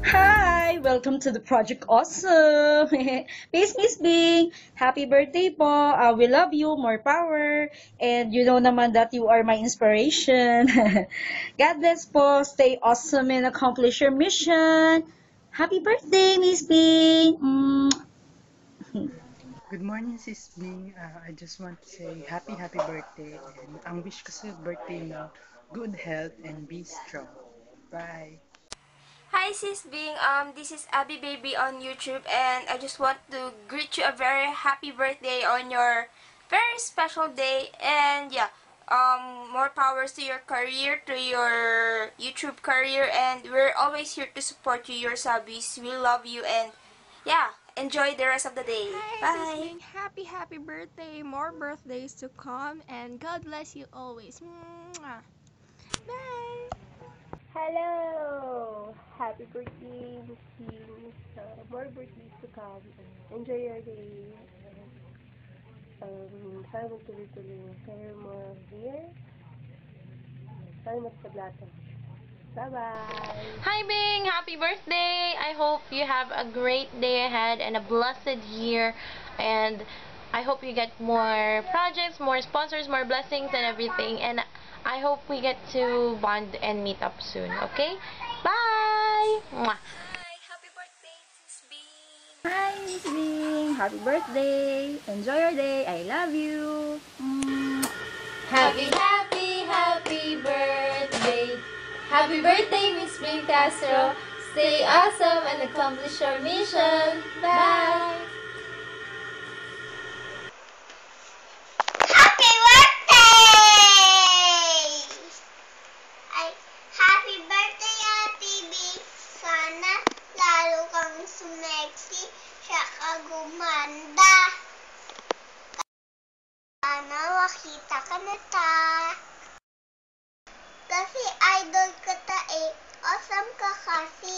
Hi! Welcome to the Project Awesome! Peace, Miss Bing! Happy birthday po! We love you, more power! And you know naman that you are my inspiration. God bless po! Stay awesome and accomplish your mission! Happy birthday, Miss Bing! Good morning, Sis Bing. I just want to say happy birthday. And ang wish ko sa birthday mo, good health and be strong. Bye. Hi Sis Bing, this is Abby Baby on YouTube, and I just want to greet you a very happy birthday on your very special day. And yeah, more powers to your career, to your YouTube career, and we're always here to support you, your subbies. We love you, and yeah, enjoy the rest of the day. Hi, Bye. Sisming. Happy birthday. More birthdays to come, and God bless you always. Mwah. Bye. Hello! Happy birthday, Miss King. More birthdays to come. Enjoy your day. Sana magtuloy-tuloy yung career mo here. Sana magsablatan. Bye-bye! Hi Bing! Happy birthday! I hope you have a great day ahead and a blessed year, and I hope you get more projects, more sponsors, more blessings and everything, and I hope we get to bond and meet up soon, okay? Bye! Mwah. Hi, happy birthday, Sis Bing. Hi, Miss Bing! Happy birthday! Enjoy your day! I love you! Happy birthday! Happy birthday, Miss Bing Castro! Stay awesome and accomplish your mission! Bye! Happy birthday! Ay, happy birthday, Ate B. Sana lalo kang sumexy, tsaka gumanda. Sana makita ka na ta. Kasi idol ka ta eh. Awesome ka kasi.